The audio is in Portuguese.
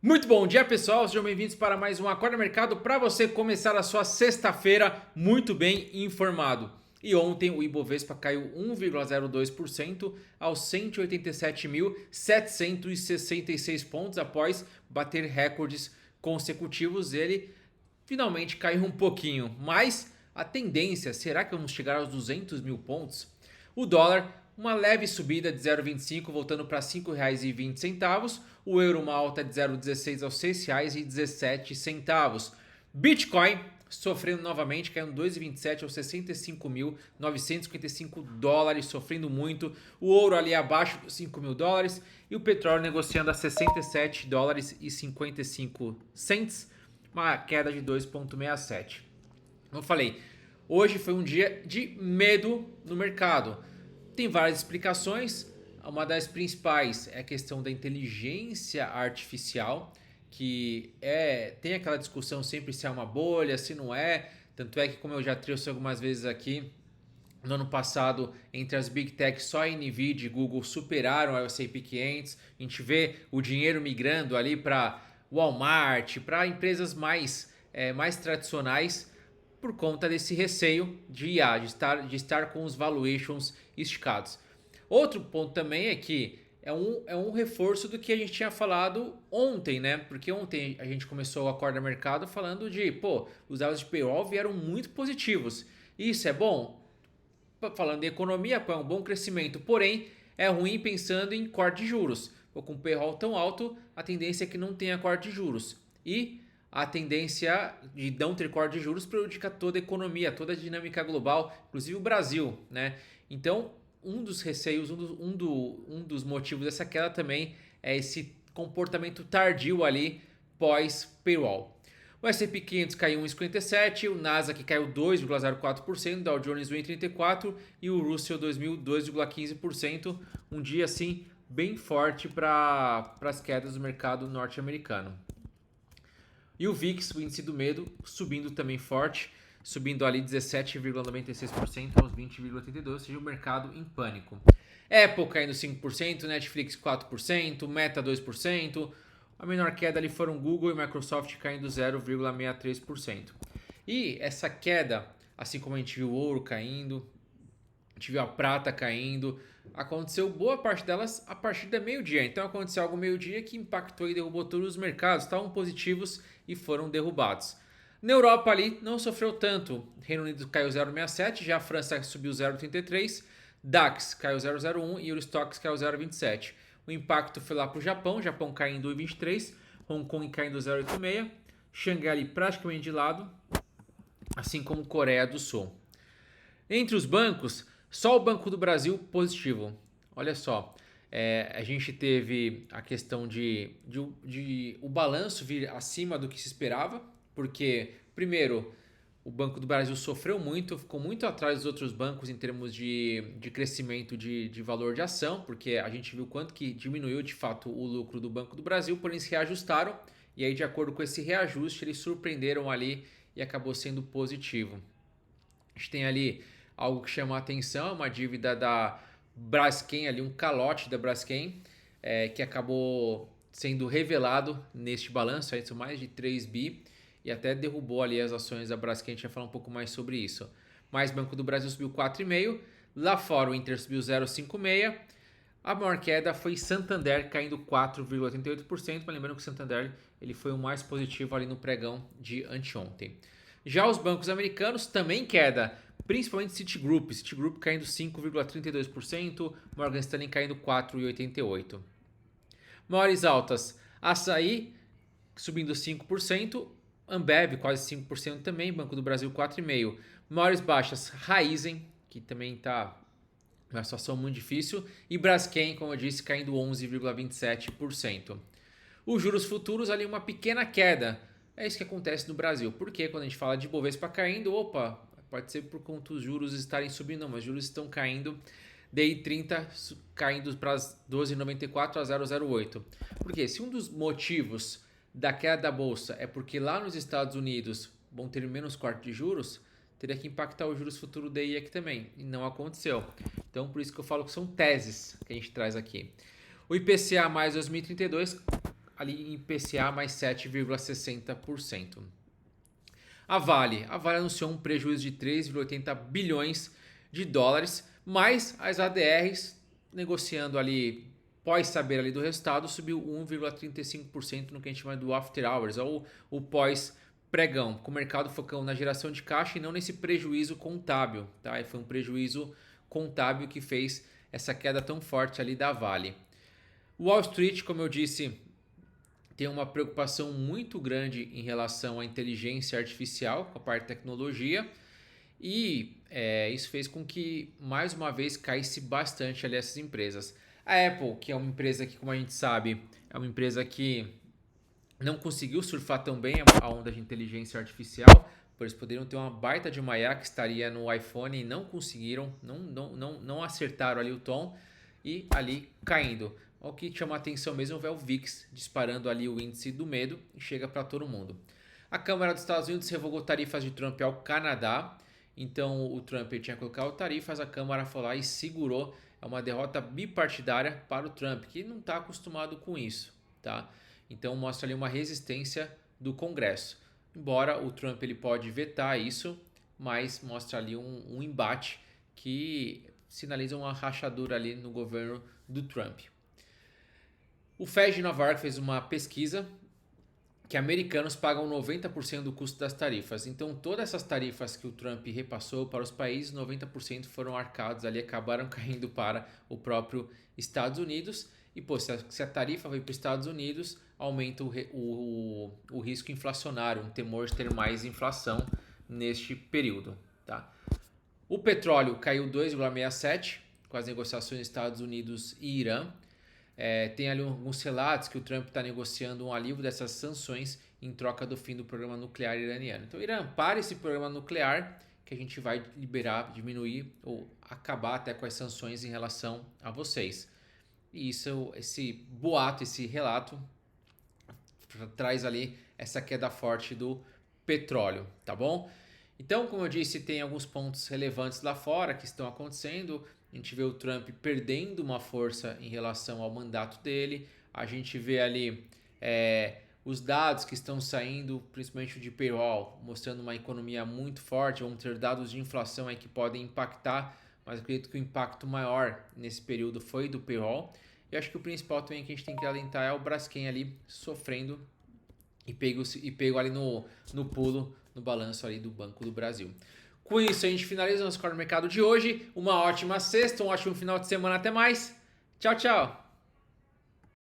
Muito bom dia, pessoal. Sejam bem-vindos para mais um Acorda Mercado para você começar a sua sexta-feira muito bem informado. E ontem o Ibovespa caiu 1,02% aos 187.766 pontos após bater recordes consecutivos. Ele finalmente caiu um pouquinho, mas a tendência, será que vamos chegar aos 200 mil pontos? O dólar, uma leve subida de 0,25, voltando para R$ 5,20. O euro, uma alta de 0,16 aos R$ 6,17. Bitcoin, sofrendo novamente, caindo 2,27 aos 65.955 dólares, sofrendo muito. O ouro ali abaixo dos 5 mil dólares. E o petróleo negociando a 67 dólares e 55 cents, uma queda de 2,67. Como eu falei, hoje foi um dia de medo no mercado. Tem várias explicações. Uma das principais é a questão da inteligência artificial, que tem aquela discussão sempre se é uma bolha, se não é. Tanto é que, como eu já trouxe algumas vezes aqui, no ano passado, entre as Big Techs, só a Nvidia e Google superaram a S&P 500. A gente vê o dinheiro migrando ali para Walmart, para empresas mais tradicionais, por conta desse receio de IA, de estar com os valuations esticados. Outro ponto também é que é um reforço do que a gente tinha falado ontem, né? Porque ontem a gente começou o Acorda Mercado falando de, os dados de payroll vieram muito positivos. Isso é bom? Falando de economia, é um bom crescimento, porém é ruim pensando em corte de juros. Com o payroll tão alto, a tendência é que não tenha corte de juros. E a tendência de não ter corte de juros prejudica toda a economia, toda a dinâmica global, inclusive o Brasil, né? Então, um dos receios, um dos motivos dessa queda também é esse comportamento tardio ali pós-payroll. O S&P 500 caiu 1,57%, o Nasdaq caiu 2,04%, o Dow Jones 1,34% e o Russell 2000 2,15%. Um dia assim bem forte para as quedas do mercado norte-americano. E o VIX, o índice do medo, subindo também forte, subindo ali 17,96% aos 20,82%, ou seja, o mercado em pânico. Apple caindo 5%, Netflix 4%, Meta 2%. A menor queda ali foram Google e Microsoft caindo 0,63%. E essa queda, assim como a gente viu o ouro caindo, a gente viu a prata caindo, aconteceu boa parte delas a partir da meio-dia. Então aconteceu algo meio-dia que impactou e derrubou todos os mercados, estavam positivos e foram derrubados. Na Europa ali não sofreu tanto. Reino Unido caiu 0,67, já a França subiu 0,33, DAX caiu 0,01 e o Eurostoxx caiu 0,27. O impacto foi lá para o Japão caindo 1,23, Hong Kong caindo 0,86, Xangai ali praticamente de lado, assim como Coreia do Sul. Entre os bancos, só o Banco do Brasil positivo. Olha só, a gente teve a questão de o balanço vir acima do que se esperava, porque, primeiro, o Banco do Brasil sofreu muito, ficou muito atrás dos outros bancos em termos de crescimento de valor de ação, porque a gente viu quanto que diminuiu de fato o lucro do Banco do Brasil, porém eles reajustaram, e aí de acordo com esse reajuste eles surpreenderam ali e acabou sendo positivo. A gente tem ali algo que chama a atenção, uma dívida da Braskem, ali um calote da Braskem, que acabou sendo revelado neste balanço, aí são mais de 3 bi, e até derrubou ali as ações da Braskem, a gente vai falar um pouco mais sobre isso. Mais Banco do Brasil subiu 4,5%, lá fora o Inter subiu 0,56%, a maior queda foi Santander caindo 4,88%, mas lembrando que o Santander ele foi o mais positivo ali no pregão de anteontem. Já os bancos americanos também queda, principalmente Citigroup caindo 5,32%, Morgan Stanley caindo 4,88%. Maiores altas, Açaí subindo 5%, Ambev quase 5% também, Banco do Brasil 4,5%. Maiores baixas, Raizen, que também está uma situação muito difícil, e Braskem, como eu disse, caindo 11,27%. Os juros futuros ali uma pequena queda. É isso que acontece no Brasil. Porque quando a gente fala de Bovespa caindo, pode ser por conta dos juros estarem subindo, não, mas os juros estão caindo. DI 30 caindo para 12,94 a 0,08. Porque se um dos motivos da queda da bolsa é porque lá nos Estados Unidos vão ter menos corte de juros, teria que impactar os juros futuros DI aqui também. E não aconteceu. Então por isso que eu falo que são teses que a gente traz aqui. O IPCA mais 2032 ali em IPCA mais 7,60%. A Vale anunciou um prejuízo de 3,80 bilhões de dólares, mas as ADRs negociando ali pós saber ali do resultado subiu 1,35% no que a gente chama do after hours, ou o pós pregão, com o mercado focando na geração de caixa e não nesse prejuízo contábil, tá? E foi um prejuízo contábil que fez essa queda tão forte ali da Vale. Wall Street, como eu disse, tem uma preocupação muito grande em relação à inteligência artificial, com a parte de tecnologia, e isso fez com que, mais uma vez, caísse bastante ali essas empresas. A Apple, que é uma empresa que, como a gente sabe, é uma empresa que não conseguiu surfar tão bem a onda de inteligência artificial, pois poderiam ter uma baita de uma IA que estaria no iPhone e não conseguiram, não acertaram ali o tom e ali caindo. O que chama a atenção mesmo é o VIX disparando ali o índice do medo e chega para todo mundo. A Câmara dos Estados Unidos revogou tarifas de Trump ao Canadá. Então o Trump tinha colocado tarifas, a Câmara foi lá e segurou. É uma derrota bipartidária para o Trump, que não está acostumado com isso, tá? Então mostra ali uma resistência do Congresso. Embora o Trump ele pode vetar isso, mas mostra ali um embate que sinaliza uma rachadura ali no governo do Trump. O Fed de Nova York fez uma pesquisa que americanos pagam 90% do custo das tarifas. Então, todas essas tarifas que o Trump repassou para os países, 90% foram arcados ali, acabaram caindo para o próprio Estados Unidos. E, pô, se a tarifa vai para os Estados Unidos, aumenta o risco inflacionário, um temor de ter mais inflação neste período, tá? O petróleo caiu 2,67% com as negociações Estados Unidos e Irã. Tem ali alguns relatos que o Trump está negociando um alívio dessas sanções em troca do fim do programa nuclear iraniano. Então, Irã, para esse programa nuclear que a gente vai liberar, diminuir ou acabar até com as sanções em relação a vocês. E isso, esse boato, esse relato traz ali essa queda forte do petróleo, tá bom? Então, como eu disse, tem alguns pontos relevantes lá fora que estão acontecendo. A gente vê o Trump perdendo uma força em relação ao mandato dele. A gente vê ali os dados que estão saindo, principalmente de payroll, mostrando uma economia muito forte. Vamos ter dados de inflação aí que podem impactar, mas acredito que o impacto maior nesse período foi do payroll. E acho que o principal também que a gente tem que alentar é o Braskem ali sofrendo e pego ali no pulo, no balanço ali do Banco do Brasil. Com isso, a gente finaliza o nosso Core Mercado de hoje. Uma ótima sexta, um ótimo final de semana. Até mais. Tchau, tchau.